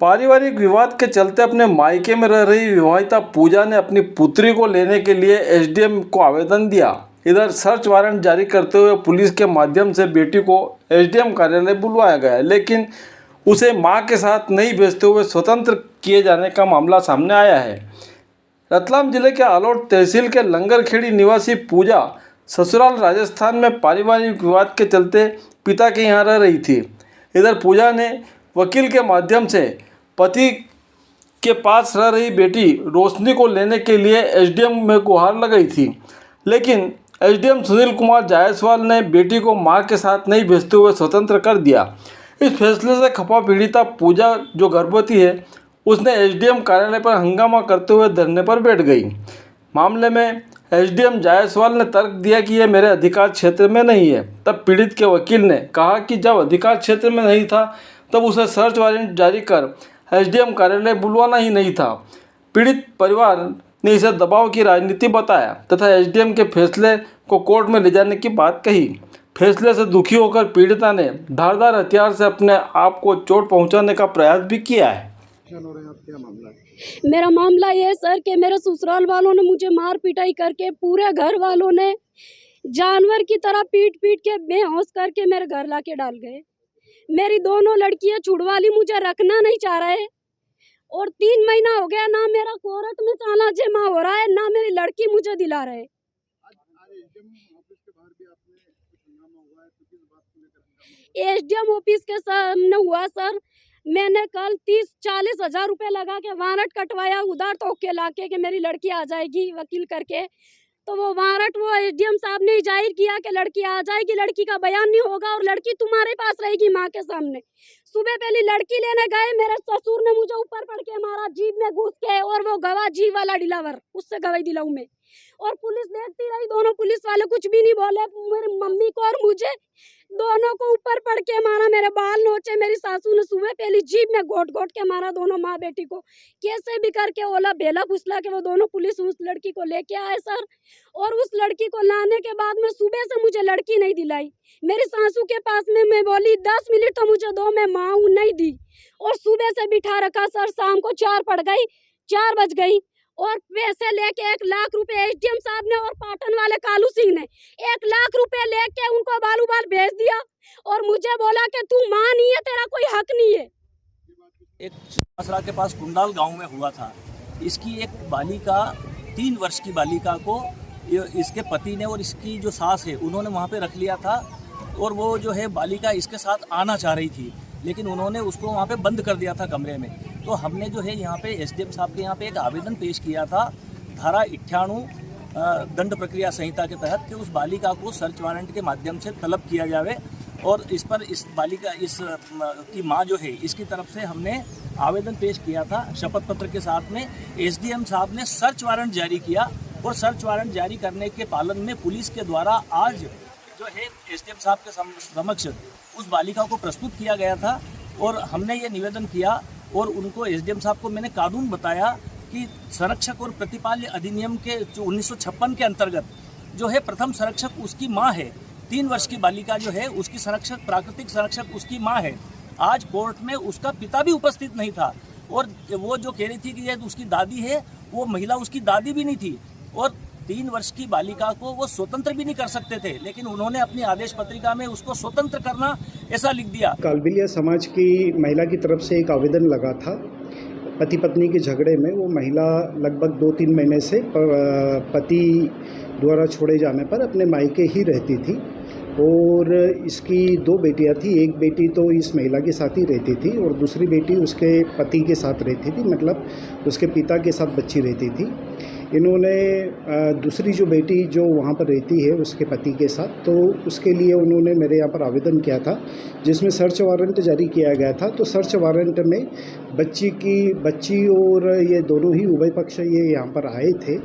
पारिवारिक विवाद के चलते अपने मायके में रह रही विवाहिता पूजा ने अपनी पुत्री को लेने के लिए एसडीएम को आवेदन दिया। इधर सर्च वारंट जारी करते हुए पुलिस के माध्यम से बेटी को एसडीएम कार्यालय बुलवाया गया, लेकिन उसे मां के साथ नहीं भेजते हुए स्वतंत्र किए जाने का मामला सामने आया है। रतलाम जिले के आलोट तहसील के लंगरखेड़ी निवासी पूजा ससुराल राजस्थान में पारिवारिक विवाद के चलते पिता के यहाँ रह रही थी। इधर पूजा ने वकील के माध्यम से पति के पास रह रही बेटी रोशनी को लेने के लिए एसडीएम में गुहार लगाई थी, लेकिन एसडीएम सुनील कुमार जायसवाल ने बेटी को मां के साथ नहीं भेजते हुए स्वतंत्र कर दिया। इस फैसले से खफा पीड़िता पूजा, जो गर्भवती है, उसने एसडीएम कार्यालय पर हंगामा करते हुए धरने पर बैठ गई। मामले में एसडीएम जायसवाल ने तर्क दिया कि यह मेरे अधिकार क्षेत्र में नहीं है। तब पीड़ित के वकील ने कहा कि जब अधिकार क्षेत्र में नहीं था तब उसे सर्च वारंट जारी कर एसडीएम कार्यालय बुलवाना ही नहीं था। पीड़ित परिवार ने इसे दबाव की राजनीति बताया तथा एसडीएम के फैसले को कोर्ट में ले जाने की बात कही। फैसले से दुखी होकर पीड़िता ने धारदार हथियार से अपने आप को चोट पहुंचाने का प्रयास भी किया है। मेरा मामला ये है सर कि मेरे ससुराल वालों ने मुझे मार पिटाई करके, पूरे घर वालों ने जानवर की तरह पीट पीट के बेहोश करके मेरे घर लाके डाल गए। मेरी दोनों लड़कियां छुड़वाली मुझे रखना नहीं चाह रहे और 3 महीना हो गया ना मेरा कोर्ट में चाला जमा हो रहा है, ना मेरी लड़की मुझे दिला रहे। एसडीएम ऑफिस के सामने हुआ सर। मैंने कल 30-40 हज़ार रुपये लगा के वारंट कटवाया, उधार तो के लाके कि मेरी लड़की आ जाएगी वकील करके। तो वो वारंट वो एसडीएम साहब ने जाहिर किया कि लड़की आ जाएगी, लड़की का बयान नहीं होगा और लड़की तुम्हारे पास रहेगी माँ के सामने। सुबह पहले लड़की लेने गए, मेरे ससुर ने मुझे ऊपर पड़ के मारा जीभ में घुस के, और वो गवाह जीभ वाला डिलावर, उससे गवाही दिलाऊं मैं। और पुलिस देखती रही, दोनों पुलिस वाले कुछ भी नहीं बोले। मेरी मम्मी को और मुझे दोनों को ऊपर पड़ के मारा, मेरे बाल नोचे। मेरी सासू ने सुबह पहली जीभ में घोट घोट के मारा दोनों माँ बेटी को। कैसे भी करके ओला बेला फुसला के वो दोनों पुलिस उस लड़की को लेके आए सर। और उस लड़की को लाने के बाद में सुबह से मुझे लड़की नहीं दिलाई। मेरी सासू के पास में मैं बोली 10 मिनट तो मुझे दो, मैं माँ हूँ, नहीं दी। और सुबह से बिठा रखा सर, शाम को 4 पड़ गई, 4 बज गई। और पैसे लेके 1 लाख रुपए एसडीएम साहब ने और पाटन वाले कालू सिंह ने 1 लाख रुपए लेके उनको बालू बाल भेज दिया और मुझे बोला कि तू मां नहीं है, तेरा कोई हक नहीं है। एक असरा के पास कुंडाल गांव में हुआ था। इसकी एक बालिका, 3 वर्ष की बालिका को इसके पति ने और इसकी जो सास है उन्होंने वहां पे रख लिया था और वो जो है बालिका इसके साथ आना चाह रही थी, लेकिन उन्होंने उसको वहाँ पे बंद कर दिया था कमरे में। तो हमने जो है यहाँ पे एसडीएम साहब के यहाँ पे एक आवेदन पेश किया था धारा 98 दंड प्रक्रिया संहिता के तहत कि उस बालिका को सर्च वारंट के माध्यम से तलब किया जावे। और इस पर इस बालिका की माँ जो है इसकी तरफ से हमने आवेदन पेश किया था शपथ पत्र के साथ में। एसडीएम साहब ने सर्च वारंट जारी किया और सर्च वारंट जारी करने के पालन में पुलिस के द्वारा आज जो है एसडीएम साहब के समक्ष उस बालिका को प्रस्तुत किया गया था। और हमने ये निवेदन किया और उनको एसडीएम साहब को मैंने कानून बताया कि संरक्षक और प्रतिपाल्य अधिनियम के जो 1956 के अंतर्गत जो है प्रथम संरक्षक उसकी माँ है। 3 वर्ष की बालिका जो है उसकी संरक्षक, प्राकृतिक संरक्षक उसकी माँ है। आज कोर्ट में उसका पिता भी उपस्थित नहीं था और वो जो कह रही थी कि ये उसकी दादी है, वो महिला उसकी दादी भी नहीं थी। और 3 वर्ष की बालिका को वो स्वतंत्र भी नहीं कर सकते थे, लेकिन उन्होंने अपनी आदेश पत्रिका में उसको स्वतंत्र करना ऐसा लिख दिया। कालबिलिया समाज की महिला की तरफ से एक आवेदन लगा था। पति पत्नी के झगड़े में वो महिला लगभग 2-3 महीने से पति द्वारा छोड़े जाने पर अपने मायके ही रहती थी और इसकी 2 बेटियां थी। एक बेटी तो इस महिला के साथ ही रहती थी और दूसरी बेटी उसके पति के साथ रहती थी, मतलब उसके पिता के साथ बच्ची रहती थी। इन्होंने दूसरी जो बेटी जो वहाँ पर रहती है उसके पति के साथ, तो उसके लिए उन्होंने मेरे यहाँ पर आवेदन किया था जिसमें सर्च वारंट जारी किया गया था। तो सर्च वारंट में बच्ची और ये दोनों ही उभय पक्ष ये यहाँ पर आए थे।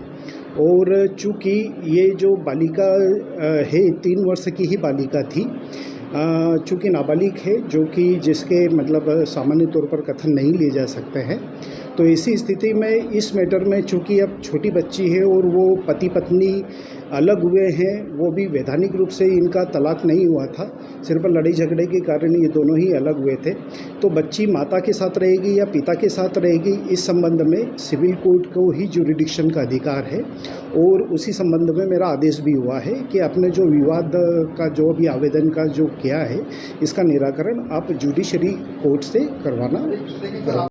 और चूँकि ये जो बालिका है 3 वर्ष की ही बालिका थी, चूँकि नाबालिग है, जो कि जिसके मतलब सामान्य तौर पर कथन नहीं लिए जा सकते हैं, तो ऐसी स्थिति में इस मैटर में चूँकि अब छोटी बच्ची है और वो पति पत्नी अलग हुए हैं वो भी वैधानिक रूप से इनका तलाक नहीं हुआ था, सिर्फ लड़ाई झगड़े के कारण ये दोनों ही अलग हुए थे। तो बच्ची माता के साथ रहेगी या पिता के साथ रहेगी, इस संबंध में सिविल कोर्ट को ही जुरिडिक्शन का अधिकार है और उसी संबंध में मेरा आदेश भी हुआ है कि आपने जो विवाद का जो भी आवेदन का जो किया है इसका निराकरण आप जुडिशरी कोर्ट से करवाना।